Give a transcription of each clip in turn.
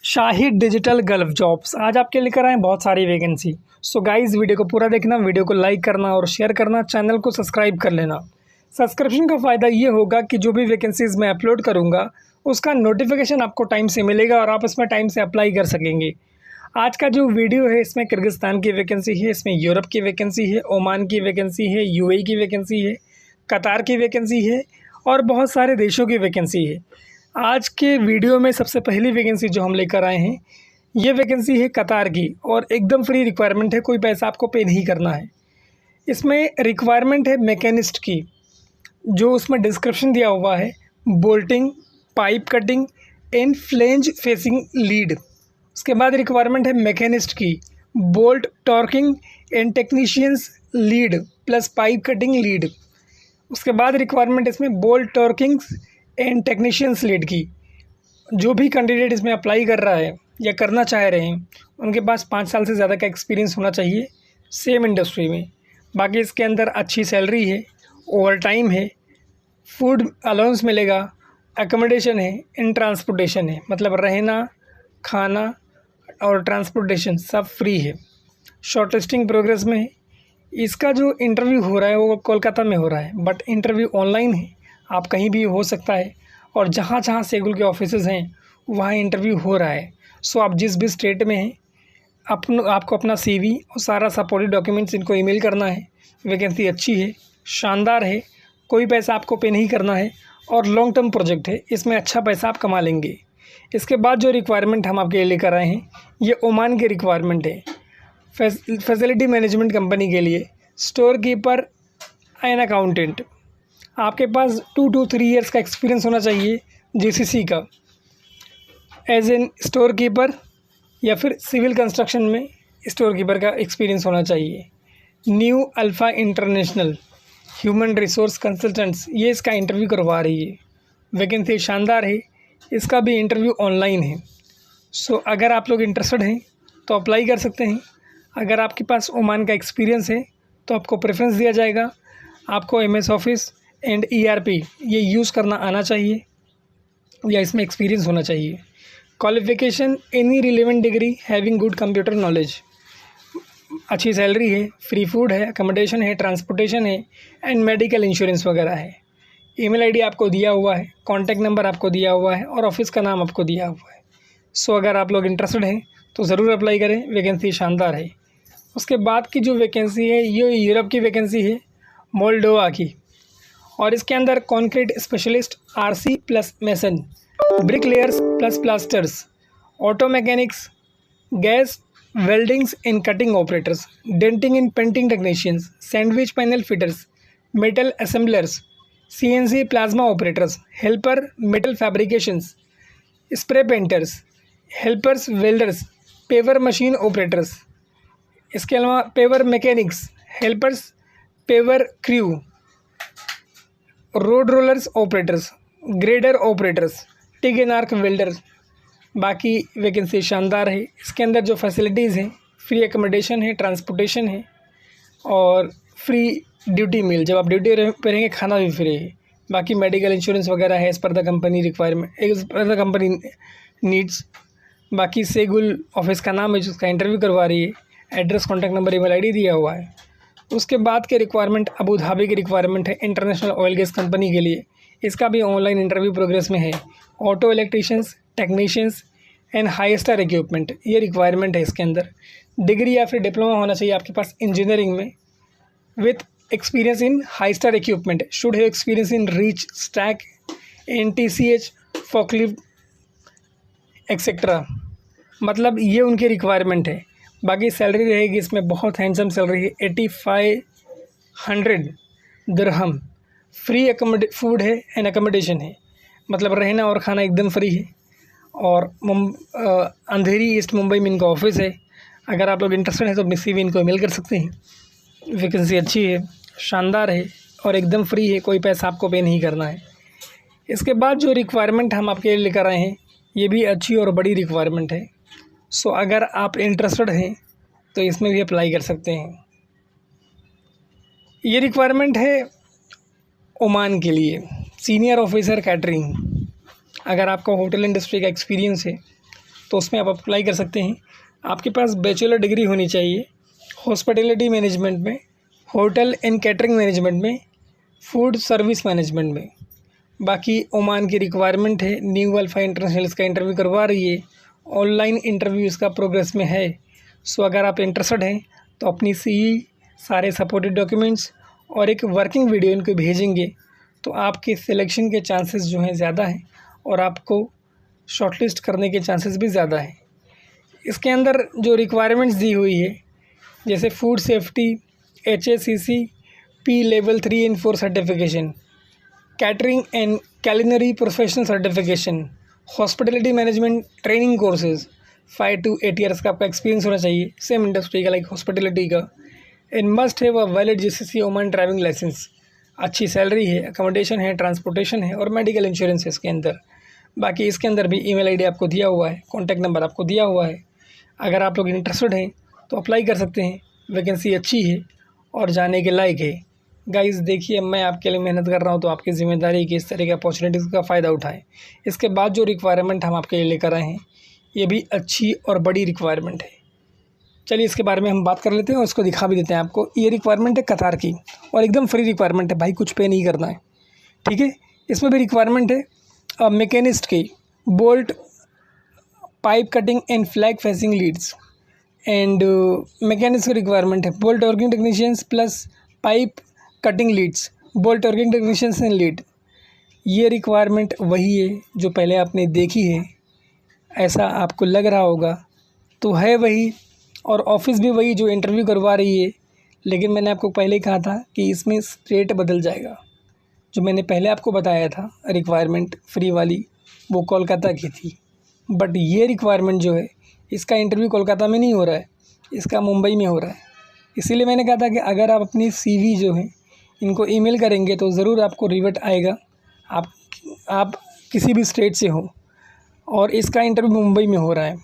Shahid digital gulf jobs आज आपके लेकर आए हैं बहुत सारी वैकेंसी। सो गाइस वीडियो को पूरा देखना, वीडियो को लाइक करना और शेयर करना, चैनल को सब्सक्राइब कर लेना। सब्सक्रिप्शन का फ़ायदा ये होगा कि जो भी वैकेंसीज़ मैं अपलोड करूँगा उसका नोटिफिकेशन आपको टाइम से मिलेगा और आप इसमें टाइम से अप्लाई कर सकेंगे। आज का जो वीडियो है इसमें किर्गिस्तान की वैकेंसी है, इसमें यूरोप की वैकेंसी है, ओमान की वैकेंसी है, यूएई की वैकेंसी है, कतार की वैकेंसी है और बहुत सारे देशों की वैकेंसी है। आज के वीडियो में सबसे पहली वैकेंसी जो हम लेकर आए हैं ये वैकेंसी है कतार की और एकदम फ्री रिक्वायरमेंट है, कोई पैसा आपको पे नहीं करना है। इसमें रिक्वायरमेंट है मैकेनिस्ट की, जो उसमें डिस्क्रिप्शन दिया हुआ है bolting, pipe cutting and flange facing lead. उसके बाद रिक्वायरमेंट है मैकेनिस्ट की bolt torquing and technicians lead plus pipe cutting lead. उसके बाद रिक्वायरमेंट इसमें bolt torquing and technicians lead की। जो भी कैंडिडेट इसमें अप्लाई कर रहा है या करना चाह रहे हैं उनके पास 5 साल से ज़्यादा का एक्सपीरियंस होना चाहिए सेम इंडस्ट्री में। बाकी इसके अंदर अच्छी सैलरी है, ओवर टाइम है, फूड अलाउंस मिलेगा, एकोमोडेशन है, इन ट्रांसपोर्टेशन है, मतलब रहना, खाना और ट्रांसपोर्टेशन सब फ्री है। शॉर्ट लिस्टिंग प्रोग्रेस में है। इसका जो इंटरव्यू हो रहा है वो कोलकाता में हो रहा है, बट इंटरव्यू ऑनलाइन है, आप कहीं भी हो सकता है और जहाँ जहाँ सेगुल के ऑफिसेज़ हैं वहाँ इंटरव्यू हो रहा है। सो आप जिस भी स्टेट में हैं आपको अपना CV और सारा सपोर्टिव डॉक्यूमेंट्स इनको ईमेल करना है। वैकेंसी अच्छी है, शानदार है, कोई पैसा आपको पे नहीं करना है और लॉन्ग टर्म प्रोजेक्ट है, इसमें अच्छा पैसा आप कमा लेंगे। इसके बाद जो रिक्वायरमेंट हम आपके लिए लेकर आए हैं ये ओमान की रिक्वायरमेंट है। फैसिलिटी मैनेजमेंट कंपनी के लिए स्टोर कीपर एंड अकाउंटेंट। आपके पास 2 to 3 ईयर्स का एक्सपीरियंस होना चाहिए GCC का एज एन स्टोर कीपर या फिर सिविल कंस्ट्रक्शन में स्टोर कीपर का एक्सपीरियंस होना चाहिए। New alpha international human resource consultants ये इसका इंटरव्यू करवा रही है। वैकेंसी शानदार है, इसका भी इंटरव्यू ऑनलाइन है। सो अगर आप लोग इंटरेस्टेड हैं तो अप्लाई कर सकते हैं। अगर आपके पास ओमान का एक्सपीरियंस है तो आपको प्रेफरेंस दिया जाएगा। आपको MS ऑफिस एंड ERP ये यूज़ करना आना चाहिए या इसमें एक्सपीरियंस होना चाहिए। Qualification any relevant degree having good computer knowledge. अच्छी सैलरी है, फ्री फूड है, अकोमोडेशन है, ट्रांसपोर्टेशन है एंड मेडिकल इंश्योरेंस वगैरह है। ईमेल ID आपको दिया हुआ है, कॉन्टैक्ट नंबर आपको दिया हुआ है और ऑफिस का नाम आपको दिया हुआ है। सो अगर आप लोग इंटरेस्टेड हैं तो ज़रूर अप्लाई करें, वैकेंसी शानदार है। उसके बाद की जो वैकेंसी है ये यूरोप की वैकेंसी है, मोल्डोवा की, और इसके अंदर concrete specialist RC plus mason, brick layers plus plasters, auto mechanics, gas weldings in cutting operators, denting in painting technicians, sandwich panel fitters, metal assemblers, CNC plasma operators, helper metal fabrications, spray painters, helpers welders, paver machine operators. इसके अलावा paver mechanics, helpers, paver crew, road rollers operators, grader operators, TIG and arc welders. बाकी vacancy शानदार है। इसके अंदर जो facilities हैं, free accommodation है, ट्रांसपोर्टेशन है और फ्री ड्यूटी मील, जब आप ड्यूटी पे रहेंगे खाना भी फ्री है। बाकी मेडिकल इंश्योरेंस वगैरह है as per the company requirement, as per the company needs. बाकी सेगुल ऑफिस का नाम है जिसका इंटरव्यू करवा रही है, address, contact number, email ID दिया हुआ है। उसके बाद के रिक्वायरमेंट अबू धाबी की रिक्वायरमेंट है इंटरनेशनल ऑयल गैस कंपनी के लिए। इसका भी ऑनलाइन इंटरव्यू प्रोग्रेस में है। Auto electricians, technicians and high star equipment ये रिक्वायरमेंट है। इसके अंदर डिग्री या फिर डिप्लोमा होना चाहिए आपके पास इंजीनियरिंग में with experience in high star equipment, should have experience in reach, stack, NTCH, forklift etcetera. मतलब ये उनकी रिक्वायरमेंट है। बाकी सैलरी रहेगी इसमें बहुत हैंडसम सैलरी है, 8500 दिरहम। फ्री फूड है एंड अकोमोडेशन है, मतलब रहना और खाना एकदम फ्री है। और अंधेरी ईस्ट मुंबई में इनका ऑफिस है। अगर आप लोग इंटरेस्टेड हैं तो अपनी CV इनको ईमेल कर सकते हैं। वैकेंसी अच्छी है, शानदार है और एकदम फ्री है, कोई पैसा आपको पे नहीं करना है। इसके बाद जो रिक्वायरमेंट हम आपके लिए लेकर आए हैं ये भी अच्छी और बड़ी रिक्वायरमेंट है। सो अगर आप इंटरेस्टेड हैं तो इसमें भी अप्लाई कर सकते हैं। ये रिक्वायरमेंट है ओमान के लिए, सीनियर ऑफिसर कैटरिंग। अगर आपका होटल इंडस्ट्री का एक्सपीरियंस है तो उसमें आप अप्लाई कर सकते हैं। आपके पास बैचलर डिग्री होनी चाहिए हॉस्पिटैलिटी मैनेजमेंट में, होटल एंड कैटरिंग मैनेजमेंट में, फूड सर्विस मैनेजमेंट में। बाकी ओमान की रिक्वायरमेंट है, न्यू अल्फा इंटरनेशनल इसका इंटरव्यू करवा रही है, ऑनलाइन इंटरव्यू इसका प्रोग्रेस में है। सो अगर आप इंटरेस्टेड हैं तो अपनी CV, सारे सपोर्टेड डॉक्यूमेंट्स और एक वर्किंग वीडियो इनको भेजेंगे तो आपके सिलेक्शन के चांसेस जो हैं ज़्यादा हैं और आपको शॉर्टलिस्ट करने के चांसेस भी ज़्यादा हैं। इसके अंदर जो रिक्वायरमेंट्स दी हुई है, जैसे food safety, HACCP level 3 and 4 certification, catering and culinary professional certification, hospitality management training courses, 5 to 8 years का आपका एक्सपीरियंस होना चाहिए सेम इंडस्ट्री का, लाइक हॉस्पिटैलिटी का। And must have a valid GCC Oman driving licence. अच्छी salary है, accommodation है, transportation है और मेडिकल इंश्योरेंस है इसके अंदर। बाकी इसके अंदर भी email ID आपको दिया हुआ है, कॉन्टैक्ट नंबर आपको दिया हुआ है। अगर आप लोग इंटरेस्टेड हैं तो अप्लाई कर सकते हैं। वैकेंसी अच्छी है और जाने के लायक है। गाइस देखिए, मैं आपके लिए मेहनत कर रहा हूँ तो आपकी ज़िम्मेदारी है कि इस तरह की अपॉर्चुनिटीज़ का फ़ायदा उठाएं। इसके बाद जो रिक्वायरमेंट हम आपके लिए लेकर आए हैं ये भी अच्छी और बड़ी रिक्वायरमेंट है। चलिए इसके बारे में हम बात कर लेते हैं और उसको दिखा भी देते हैं आपको। ये रिक्वायरमेंट है कतार की और एकदम फ्री रिक्वायरमेंट है भाई, कुछ पे नहीं करना है, ठीक है। इसमें भी रिक्वायरमेंट है मैकेनिस्ट की, bolt, pipe cutting and flag facing leads. And machinist की रिक्वायरमेंट है bolt working technicians plus pipe cutting leads, bolt working technicians and lead. ये रिक्वायरमेंट वही है जो पहले आपने देखी है, ऐसा आपको लग रहा होगा तो है वही, और ऑफिस भी वही जो इंटरव्यू करवा रही है। लेकिन मैंने आपको पहले कहा था कि इसमें स्टेट बदल जाएगा। जो मैंने पहले आपको बताया था रिक्वायरमेंट फ्री वाली, वो कोलकाता की थी, बट ये रिक्वायरमेंट जो है इसका इंटरव्यू कोलकाता में नहीं हो रहा है, इसका मुंबई में हो रहा है। इसीलिए मैंने कहा था कि अगर आप अपनी CV जो है इनको email करेंगे तो ज़रूर आपको रिवर्ट आएगा, आप किसी भी स्टेट से हो। और इसका इंटरव्यू मुंबई में हो रहा है।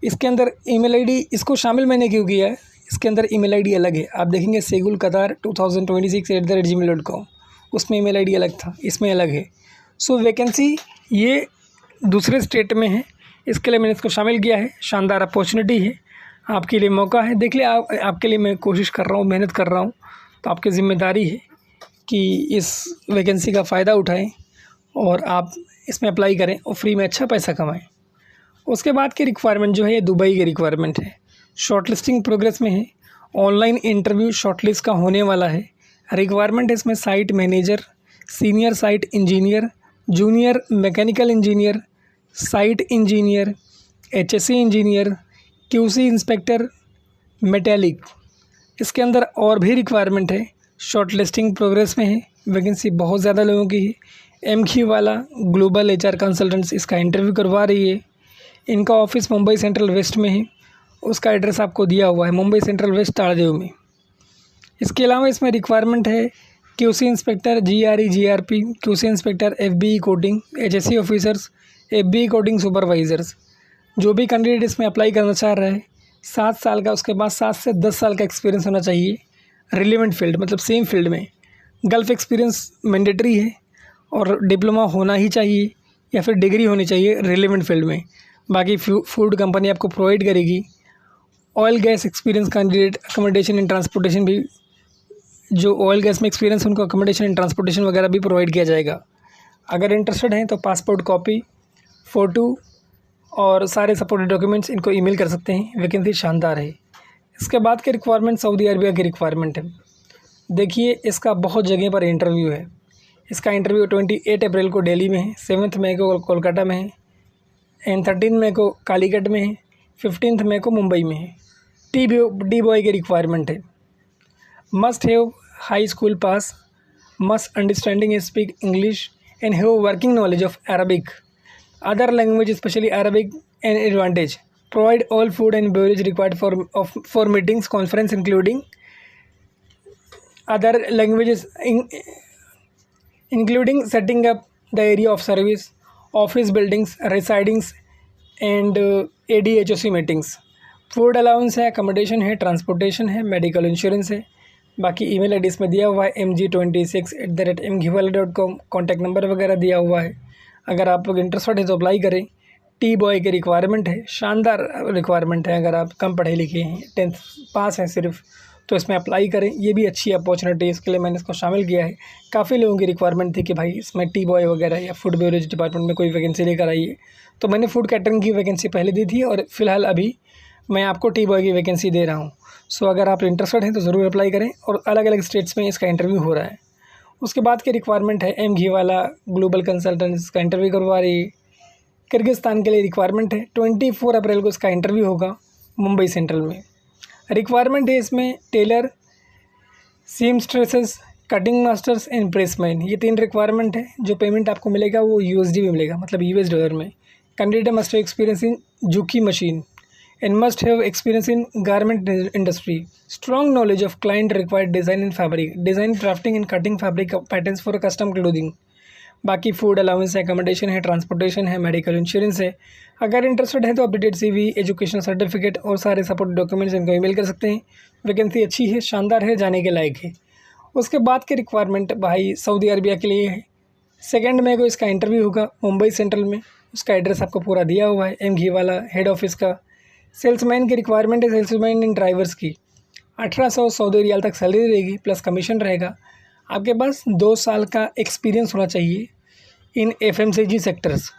इसके अंदर email ID इसको शामिल मैंने क्यों किया है, इसके अंदर email ID अलग है। आप देखेंगे सेगुल कतार 2026@gmail.com, उसमें email ID अलग था, इसमें अलग है। सो वैकेंसी ये दूसरे स्टेट में है, इसके लिए मैंने इसको शामिल किया है। शानदार अपॉर्चुनिटी है, आपके लिए मौका है। देख लिये आपके लिए मैं कोशिश कर रहा हूँ, मेहनत कर रहा हूँ, तो आपकी ज़िम्मेदारी है कि इस वैकेंसी का फ़ायदा उठाएं और आप इसमें अप्लाई करें और फ्री में अच्छा पैसा कमाएं। उसके बाद की रिक्वायरमेंट जो है ये दुबई की रिक्वायरमेंट है। शॉर्टलिस्टिंग प्रोग्रेस में है, ऑनलाइन इंटरव्यू शॉर्टलिस्ट का होने वाला है। रिक्वायरमेंट है इसमें site manager, senior site engineer, junior mechanical engineer, site engineer, HSE engineer, QC inspector, metallic. इसके अंदर और भी रिक्वायरमेंट है, शॉर्टलिस्टिंग प्रोग्रेस में है। वैकेंसी बहुत ज़्यादा लोगों की है। MQ वाला ग्लोबल HR कंसल्टेंट्स इसका इंटरव्यू करवा रही है। इनका ऑफिस मुंबई सेंट्रल वेस्ट में है, उसका एड्रेस आपको दिया हुआ है, मुंबई सेंट्रल वेस्ट ताड़देव में। इसके अलावा इसमें रिक्वायरमेंट है QC inspector, GRE GRP, QC inspector, FBE coding, HSE officers, FBE coding supervisors. जो भी कैंडिडेट इसमें अप्लाई करना चाह रहा है 7 साल का, उसके बाद 7 से 10 साल का एक्सपीरियंस होना चाहिए रिलेवेंट फील्ड, मतलब सेम फील्ड में। गल्फ एक्सपीरियंस मैंडेटरी है और डिप्लोमा होना ही चाहिए या फिर डिग्री होनी चाहिए रिलेवेंट फील्ड में। बाकी फूड कंपनी आपको प्रोवाइड करेगी। Oil gas experience candidate, accommodation and transportation भी, जो ऑयल गैस में एक्सपीरियंस है उनको अकोमोडेशन एंड ट्रांसपोर्टेशन वगैरह भी प्रोवाइड किया जाएगा। अगर इंटरेस्टेड हैं तो पासपोर्ट कॉपी, फ़ोटो और सारे सपोर्टेड डॉक्यूमेंट्स इनको ईमेल कर सकते हैं। वैकेंसी शानदार है। इसके बाद के रिक्वायरमेंट सऊदी अरबिया की रिक्वायरमेंट है। देखिए इसका बहुत जगह पर इंटरव्यू है। इसका इंटरव्यू 28 अप्रैल को दिल्ली में है, 7 मई को कोलकाता में है, एंड 13 मई को कालीकट में है, 15 मई को मुंबई में है। टी बॉय की रिक्वायरमेंट है। Must have high school pass, must understanding speak English and have working knowledge of Arabic, other language specially Arabic and advantage. Provide all food and beverage required for meetings conference including other languages including setting up the area of service, office buildings, residings and ADHOC meetings। Food allowance है, accommodation है, transportation है, medical insurance है। बाकी email ID इसमें दिया हुआ है mg26@mghwala.com, contact number वगैरह दिया हुआ है। अगर आप लोग इंटरेस्टेड है तो अप्लाई करें। टी बॉय की रिक्वायरमेंट है, शानदार रिक्वायरमेंट है। अगर आप कम पढ़े लिखे हैं, 10th पास हैं सिर्फ, तो इसमें अप्लाई करें। ये भी अच्छी अपॉर्चुनिटी है, इसके लिए मैंने इसको शामिल किया है। काफ़ी लोगों की रिक्वायरमेंट थी कि भाई इसमें टी बॉय वगैरह या फूड बेवरेज डिपार्टमेंट में कोई वैकेंसी लेकर आइए, तो मैंने फूड कैटरिंग की वैकेंसी पहले दी थी और फिलहाल अभी मैं आपको टी बॉय की वैकेंसी दे रहा हूँ। सो अगर आप इंटरेस्टेड हैं तो ज़रूर अप्लाई करें, और अलग अलग स्टेट्स में इसका इंटरव्यू हो रहा है। उसके बाद की रिक्वायरमेंट है एम घी वाला ग्लोबल कंसल्टेंट, इसका इंटरव्यू करवा रही है। किर्गिस्तान के लिए रिक्वायरमेंट है, 24 अप्रैल को इसका इंटरव्यू होगा मुंबई सेंट्रल में। रिक्वायरमेंट है इसमें Taylor, सीमस्ट्रेसेस, cutting masters and Pressman, ये 3 रिक्वायरमेंट है। जो पेमेंट आपको मिलेगा वो यूएसडी में मिलेगा, मतलब यूएस डॉलर में। Candidate must have experience in Juki machine and must have experience in garment industry, strong knowledge of client required design and fabric, design drafting and cutting fabric patterns for custom clothing। बाकी food allowance है, accommodation है, transportation है, medical insurance है। अगर interested है तो updated CV, education certificate और सारे सपोर्ट डॉक्यूमेंट्स इनको ईमेल कर सकते हैं। वैकेंसी अच्छी है, शानदार है, जाने के लायक है। उसके बाद के रिक्वायरमेंट भाई सऊदी अरबिया के लिए है। 2 मई को इसका इंटरव्यू होगा मुंबई सेंट्रल में। उसका एड्रेस आपको पूरा दिया हुआ है, एम घी वाला हेड ऑफिस का। सेल्समैन की रिक्वायरमेंट है, सेल्समैन इन ड्राइवर्स की। 1800 सऊदी रियाल तक सैलरी रहेगी, प्लस कमीशन रहेगा। आपके पास 2 साल का एक्सपीरियंस होना चाहिए इन एफएमसीजी सेक्टर्स।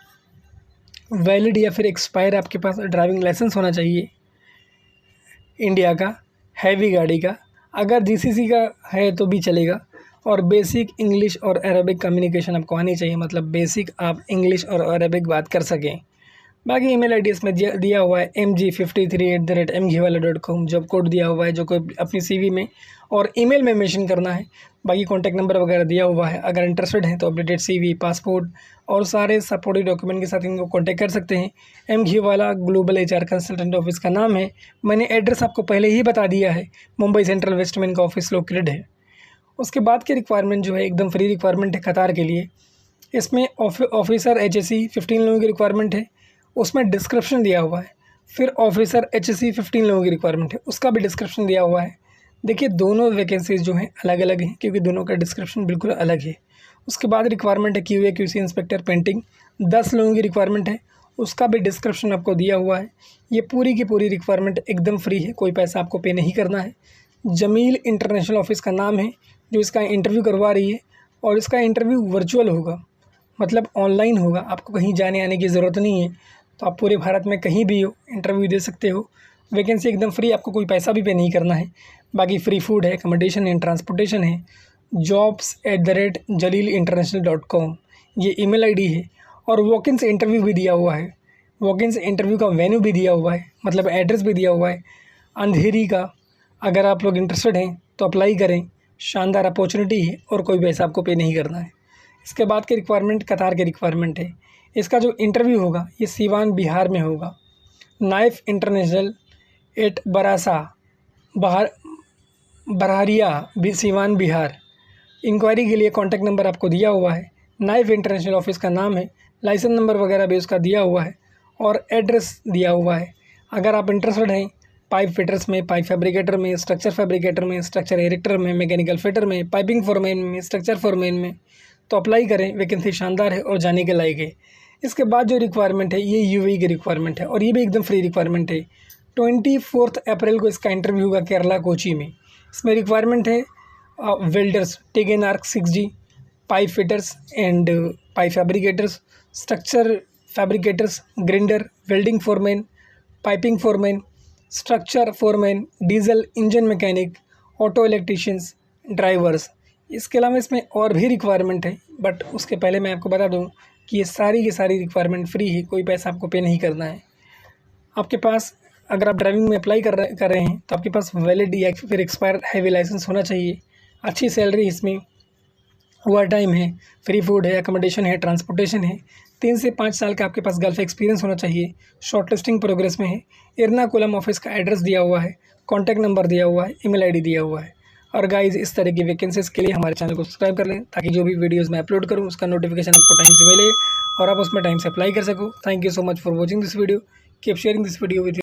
वैलिड या फिर एक्सपायर आपके पास ड्राइविंग लाइसेंस होना चाहिए इंडिया का, हैवी गाड़ी का। अगर जीसीसी का है तो भी चलेगा। और बेसिक इंग्लिश और अरबिक कम्युनिकेशन आपको आनी चाहिए, मतलब बेसिक आप इंग्लिश और अरबिक बात कर सकें। बाकी ईमेल आईडी इसमें दिया हुआ है mg53@mghiwala.com। जॉब कोड दिया हुआ है जो कोई अपनी सीवी में और ईमेल में मेंशन करना है। बाकी कॉन्टैक्ट नंबर वगैरह दिया हुआ है। अगर इंटरेस्टेड हैं तो अपडेटेड सीवी, पासपोर्ट और सारे सपोर्टिव डॉक्यूमेंट के साथ इनको कॉन्टैक्ट कर सकते हैं। एम घी वाला ग्लोबल HR कंसल्टेंट ऑफिस का नाम है। मैंने एड्रेस आपको पहले ही बता दिया है, मुंबई सेंट्रल वेस्ट में इनका ऑफिस लोकेटेड है। उसके बाद की रिक्वायरमेंट जो है एकदम फ्री रिक्वायरमेंट है कतार के लिए। इसमें ऑफिसर HSE 15 लोगों की रिक्वायरमेंट है, उसमें डिस्क्रिप्शन दिया हुआ है। फिर ऑफिसर HSE 15 लोगों की रिक्वायरमेंट है, उसका भी डिस्क्रिप्शन दिया हुआ है। देखिए दोनों वैकेंसीज जो हैं अलग अलग हैं, क्योंकि दोनों का डिस्क्रिप्शन बिल्कुल अलग है। उसके बाद रिक्वायरमेंट है QA QC इंस्पेक्टर पेंटिंग, 10 लोगों की रिक्वायरमेंट है, उसका भी डिस्क्रिप्शन आपको दिया हुआ है। ये पूरी की पूरी रिक्वायरमेंट एकदम फ्री है, कोई पैसा आपको पे नहीं करना है। जमील इंटरनेशनल ऑफिस का नाम है जो इसका इंटरव्यू करवा रही है, और इसका इंटरव्यू वर्चुअल होगा, मतलब ऑनलाइन होगा। आपको कहीं जाने आने की ज़रूरत नहीं है, तो आप पूरे भारत में कहीं भी हो इंटरव्यू दे सकते हो। वैकेंसी एकदम फ्री, आपको कोई पैसा भी पे नहीं करना है। बाकी फ्री फूड है, अकोमोडेशन है, ट्रांसपोर्टेशन है। jobs@jalilinternational.com ये ईमेल आईडी है। और वॉक इन से इंटरव्यू भी दिया हुआ है, वॉक इन से इंटरव्यू का वेन्यू भी दिया हुआ है, मतलब एड्रेस भी दिया हुआ है अंधेरी का। अगर आप लोग इंटरेस्टेड हैं तो अप्लाई करें, शानदार अपॉर्चुनिटी है और कोई पैसा आपको पे नहीं करना है। इसके बाद की रिक्वायरमेंट कतार की रिक्वायरमेंट है। इसका जो इंटरव्यू होगा ये सीवान बिहार में होगा। नाइफ इंटरनेशनल एट बरासा बरहारिया भी सीवान बिहार। इंक्वायरी के लिए कॉन्टैक्ट नंबर आपको दिया हुआ है। नाइफ इंटरनेशनल ऑफिस का नाम है, लाइसेंस नंबर वगैरह भी उसका दिया हुआ है और एड्रेस दिया हुआ है। अगर आप इंटरेस्टेड हैं पाइप फिटर्स में, पाइप फैब्रिकेटर में, स्ट्रक्चर फैब्रिकेटर में, स्ट्रक्चर एरेक्टर में, मैकेनिकल फिटर में, पाइपिंग फोरमैन में, स्ट्रक्चर फोरमैन में, तो अप्लाई करें। वैकेंसी शानदार है और जाने के लायक है। इसके बाद जो रिक्वायरमेंट है ये UAE की रिक्वायरमेंट है, और ये भी एकदम फ्री रिक्वायरमेंट है। 24 अप्रैल को इसका इंटरव्यू होगा केरला कोची में। इसमें रिक्वायरमेंट है welders, TIG and arc 6G, pipe fitters and pipe fabricators, structure fabricators, grinder, welding foreman, piping foreman, structure foreman, diesel engine mechanic, auto electricians, drivers. इसके अलावा इसमें और भी रिक्वायरमेंट है, बट उसके पहले मैं आपको बता दूं कि ये सारी की सारी रिक्वायरमेंट फ्री है, कोई पैसा आपको पे नहीं करना है। आपके पास अगर आप ड्राइविंग में अप्लाई कर रहे हैं तो आपके पास वैलिड या फिर एक्सपायर हैवी लाइसेंस होना चाहिए। अच्छी सैलरी इसमें, ओवर टाइम है, फ्री फूड है, अकोमोडेशन है, ट्रांसपोर्टेशन है। 3 से 5 साल का आपके पास गल्फ एक्सपीरियंस होना चाहिए। शॉर्ट लिस्टिंग प्रोग्रेस में है। एर्नाकुलम ऑफिस का एड्रेस दिया हुआ है, कॉन्टैक्ट नंबर दिया हुआ है, ईमेल आईडी दिया हुआ है। और गाइज इस तरह की वैकेंसीज़ के लिए हमारे चैनल को सब्सक्राइब कर लें, ताकि जो भी वीडियोज़ मैं अपलोड करूँ उसका नोटिफिकेशन आपको टाइम से मिले और आप उसमें टाइम से अप्लाई कर सको। Thank you so much for watching this video. Keep sharing this video with